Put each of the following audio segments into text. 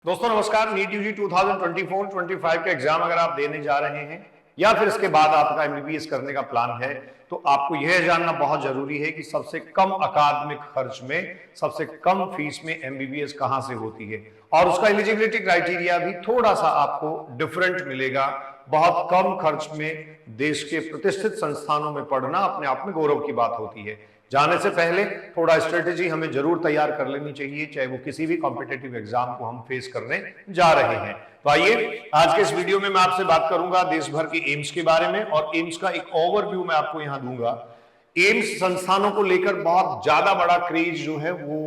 दोस्तों नमस्कार। NEET UG 2024-25 का एग्जाम अगर आप देने जा रहे हैं या फिर इसके बाद आपका एमबीबीएस करने का प्लान है तो आपको यह जानना बहुत जरूरी है कि सबसे कम अकादमिक खर्च में सबसे कम फीस में एमबीबीएस कहां से होती है और उसका एलिजिबिलिटी क्राइटेरिया भी थोड़ा सा आपको डिफरेंट मिलेगा। बहुत कम खर्च में देश के प्रतिष्ठित संस्थानों में पढ़ना अपने आप में गौरव की बात होती है। जाने से पहले थोड़ा स्ट्रेटेजी हमें जरूर तैयार कर लेनी चाहिए, चाहे वो किसी भी कॉम्पिटेटिव एग्जाम को हम फेस करने जा रहे हैं। तो आइए आज के इस वीडियो में मैं आपसे बात करूंगा देश भर के एम्स के बारे में और एम्स का एक ओवरव्यू मैं आपको यहां दूंगा। एम्स संस्थानों को लेकर बहुत ज्यादा बड़ा क्रेज जो है वो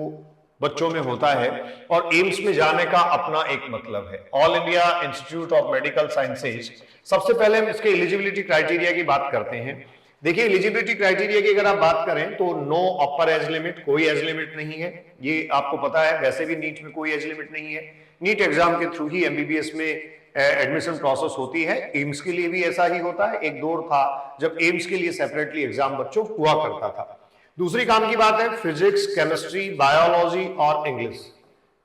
बच्चों में होता है और एम्स में जाने का अपना एक मतलब है। All India institute of medical sciences. सबसे पहले हम इसके एलिजिबिलिटी क्राइटेरिया की बात करते हैं। देखिए एलिजिबिलिटी क्राइटेरिया की अगर आप बात करें तो नो अपर एज लिमिट, कोई एज लिमिट नहीं है, ये आपको पता है। वैसे भी नीट में कोई एज लिमिट नहीं है। नीट एग्जाम के थ्रू ही एमबीबीएस में एडमिशन प्रोसेस होती है। एम्स के लिए भी ऐसा ही होता है। एक दौर था जब एम्स के लिए सेपरेटली एग्जाम बच्चों हुआ करता था। दूसरी काम की बात है फिजिक्स, केमिस्ट्री, बायोलॉजी और इंग्लिश,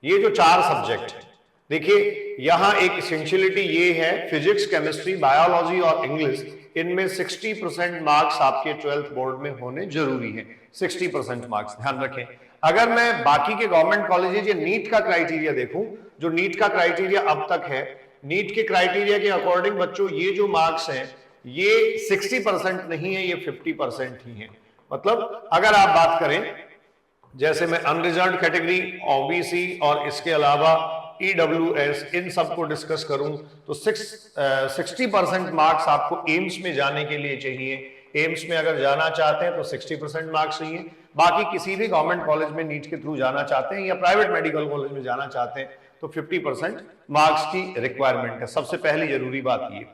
ये जो चार सब्जेक्ट है। देखिए यहां एक एसेंशियलिटी ये है, फिजिक्स, केमिस्ट्री, बायोलॉजी और इंग्लिश, इनमें 60% मार्क्स आपके 12th बोर्ड में होने जरूरी है। 60% मार्क्स ध्यान रखें। अगर मैं बाकी के गवर्नमेंट कॉलेजेस या नीट का क्राइटेरिया देखूं, जो नीट का क्राइटेरिया अब तक है, नीट के क्राइटेरिया के अकॉर्डिंग बच्चों ये जो मार्क्स हैं ये 60% नहीं है, ये 50% ही है। मतलब अगर आप बात करें जैसे मैं अनरिजर्व्ड कैटेगरी, ओबीसी और इसके अलावा ईडब्ल्यूएस, इन सबको डिस्कस करूं तो 60% मार्क्स आपको एम्स में जाने के लिए चाहिए। एम्स में अगर जाना चाहते हैं तो 60% मार्क्स चाहिए। बाकी किसी भी गवर्नमेंट कॉलेज में नीट के थ्रू जाना चाहते हैं या प्राइवेट मेडिकल कॉलेज में जाना चाहते हैं तो 50% मार्क्स की रिक्वायरमेंट है। सबसे पहली जरूरी बात ये।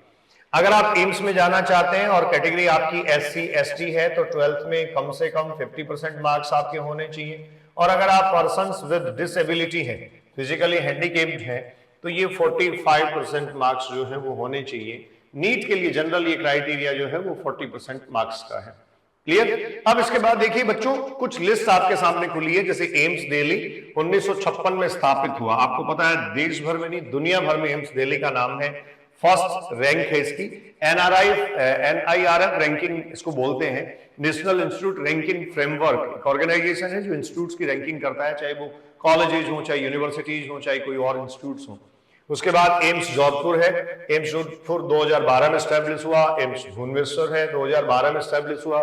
अगर आप एम्स में जाना चाहते हैं और कैटेगरी आपकी एससी एसटी है तो 12th में कम से कम 50% मार्क्स आपके होने चाहिए। और अगर आप पर्सन्स विद डिसेबिलिटी हैं, फिजिकली हैंडीकेप्ड हैं, तो ये 45% मार्क्स जो है वो होने चाहिए। नीट के लिए जनरल ये क्राइटेरिया जो है वो 40% मार्क्स का है। क्लियर? अब इसके बाद देखिए बच्चों कुछ लिस्ट आपके सामने खुली है। जैसे एम्स दिल्ली 1956 में स्थापित हुआ। आपको पता है देश भर में नहीं दुनिया भर में एम्स दिल्ली का नाम है। फर्स्ट रैंक है इसकी। NIRF रैंकिंग इसको बोलते हैं, नेशनल इंस्टीट्यूट रैंकिंग फ्रेमवर्क। एक ऑर्गेनाइजेशन है जो इंस्टीट्यूट्स की रैंकिंग करता है, चाहे वो कॉलेजेज हो, चाहे यूनिवर्सिटीज हो, चाहे कोई और इंस्टीट्यूट्स हो। उसके बाद एम्स जोधपुर है। एम्स जोधपुर 2012 में स्टैब्लिश हुआ। एम्स भुवनेश्वर है, 2012 में स्टैब्लिश हुआ।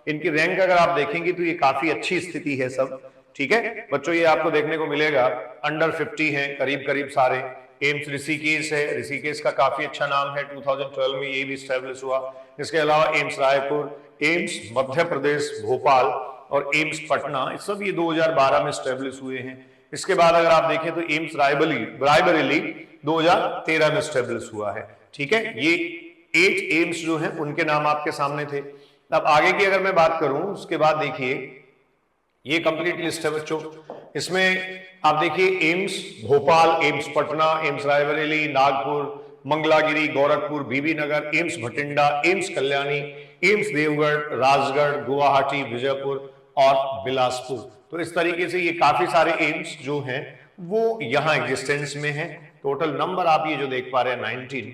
इनकी रैंक अगर आप देखेंगे तो ये काफी अच्छी स्थिति है सब। ठीक है बच्चों, ये आपको देखने को मिलेगा। अंडर 50 है करीब करीब सारे। एम्स ऋषिकेश है, ऋषिकेश का काफी अच्छा नाम है, 2012 में ये भी स्टैब्लिश हुआ। इसके अलावा एम्स रायपुर, एम्स मध्य प्रदेश भोपाल और एम्स पटना, सब ये 2012 में स्टैब्लिश हुए हैं। इसके बाद अगर आप देखें तो एम्स रायबरेली 2013 में स्टैब्लिश हुआ है। ठीक है, ये 8 एम्स जो है उनके नाम आपके सामने थे। अब आगे की अगर मैं बात करूं उसके बाद देखिए ये कंप्लीट लिस्ट है बच्चों। इसमें आप देखिए AIIMS Bhopal, AIIMS Patna, AIIMS Raebareli, Nagpur, Mangalagiri, Gorakhpur, Bibinagar, AIIMS Bathinda, AIIMS Kalyani, AIIMS देवगढ़, राजगढ़, गुवाहाटी, विजयपुर और बिलासपुर। तो इस तरीके से ये काफी सारे एम्स जो हैं वो यहां एग्जिस्टेंस में हैं। टोटल नंबर आप ये जो देख पा रहे हैं 19।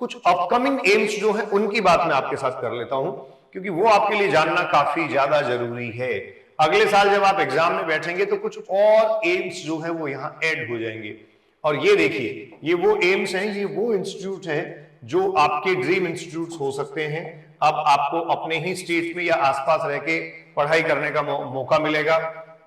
कुछ अपकमिंग एम्स जो है उनकी बात मैं आपके साथ कर लेता हूं क्योंकि वो आपके लिए जानना काफी ज्यादा जरूरी है। अगले साल जब आप एग्जाम में बैठेंगे तो कुछ और एम्स जो है वो यहाँ ऐड हो जाएंगे। और ये देखिए ये वो एम्स हैं, ये वो इंस्टीट्यूट हैं जो आपके ड्रीम इंस्टीट्यूट हो सकते हैं। अब आपको अपने ही स्टेट में या आसपास रह के पढ़ाई करने का मौका मिलेगा।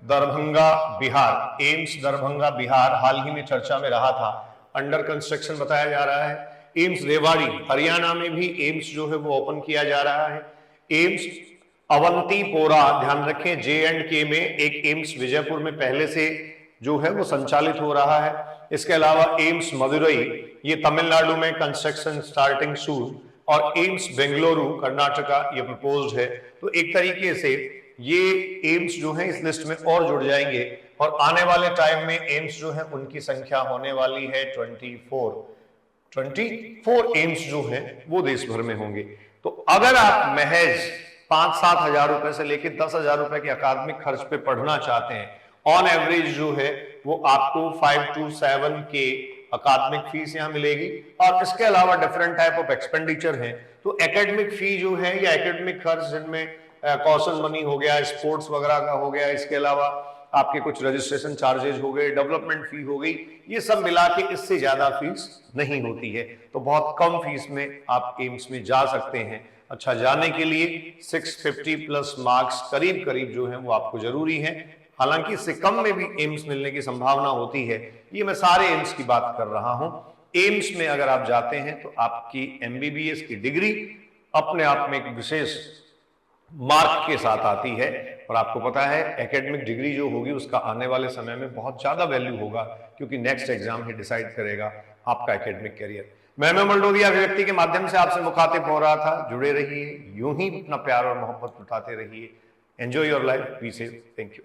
दरभंगा बिहार, एम्स दरभंगा बिहार हाल ही में चर्चा में रहा था, अंडर कंस्ट्रक्शन बताया जा रहा है। एम्स रेवाड़ी हरियाणा में भी एम्स जो है वो ओपन किया जा रहा है। एम्स अवंतीपोरा, ध्यान रखें J&K में एक एम्स विजयपुर में पहले से जो है वो संचालित हो रहा है। इसके अलावा एम्स मदुरई, ये तमिलनाडु में कंस्ट्रक्शन स्टार्टिंग सून, और एम्स बेंगलुरु कर्नाटका ये प्रपोज्ड है। तो एक तरीके से ये एम्स जो है इस लिस्ट में और जुड़ जाएंगे और आने वाले टाइम में एम्स जो है उनकी संख्या होने वाली है 24 एम्स जो है वो देश भर में होंगे। तो अगर आप महज 5-7 हजार रुपए से लेकर 10 हजार रुपए के अकादमिक खर्च पे पढ़ना चाहते हैं, ऑन एवरेज जो है वो आपको 5 to 7 के अकादमिक फीस यहाँ मिलेगी। और इसके अलावा डिफरेंट टाइप ऑफ एक्सपेंडिचर हैं, तो एकेडमिक फी जो है या एकेडमिक खर्च जिनमें कॉशन मनी हो गया, स्पोर्ट्स वगैरह का हो गया, इसके अलावा आपके कुछ रजिस्ट्रेशन चार्जेस हो गए, डेवलपमेंट फी हो गई, ये सब मिला के इससे ज्यादा फीस नहीं होती है। तो बहुत कम फीस में आप एम्स में जा सकते हैं। अच्छा, जाने के लिए 650 प्लस मार्क्स करीब करीब जो है वो आपको जरूरी है। हालांकि इससे कम में भी एम्स मिलने की संभावना होती है। ये मैं सारे एम्स की बात कर रहा हूं। एम्स में अगर आप जाते हैं तो आपकी एमबीबीएस की डिग्री अपने आप में एक विशेष मार्क के साथ आती है। और आपको पता है एकेडमिक डिग्री जो होगी उसका आने वाले समय में बहुत ज्यादा वैल्यू होगा, क्योंकि नेक्स्ट एग्जाम ही डिसाइड करेगा आपका एकेडमिक करियर। मैं मल्डोविया अभिव्यक्ति के माध्यम से आपसे मुखातिब हो रहा था। जुड़े रहिए, यूं ही अपना प्यार और मोहब्बत लुटाते रहिए। Enjoy your life, be safe, thank you.